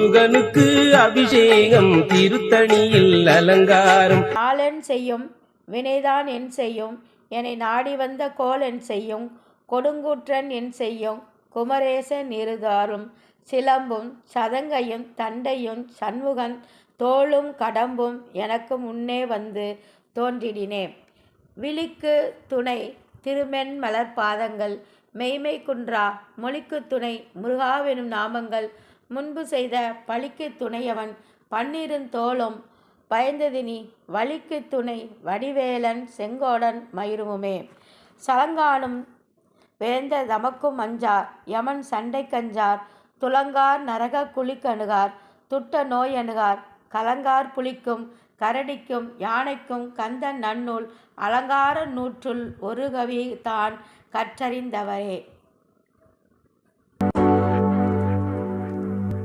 முருகனுக்கு அபிஷேகம் திருத்தணியில் அலங்காரம். நாளென் செய்யும் வினைதான் என் செய்யும், என்னை நாடி வந்த கோல் என் செய்யும், கொடுங்குற்றன் என் செய்யும், குமரேசன் இருதாரும், சிலம்பும் சதங்கையும் தண்டையும் சண்முகன் தோளும் கடம்பும் எனக்கு முன்னே வந்து தோன்றிடினே. விழிக்கு துணை திருமென் மலர்பாதங்கள், மெய்மை குன்றா மொழிக்கு துணை முருகாவெனும் நாமங்கள், முன்பு செய்த பழிக்கு துணையவன் பன்னிருந்தோளும் பயந்ததினி, வழிக்கு துணை வடிவேலன் செங்கோடன் மயிருமுமே. சலங்கானும் வேந்த தமக்கும் அஞ்சார், யமன் சண்டை கஞ்சார், துலங்கார் நரக குழிக்கணுகார், துட்ட நோய் அணுகார், கலங்கார் புலிக்கும் கரடிக்கும் யானைக்கும் கந்தன் நன்னூல் அலங்கார நூற்றுள் ஒரு கவி தான் கற்றறிந்தவரே.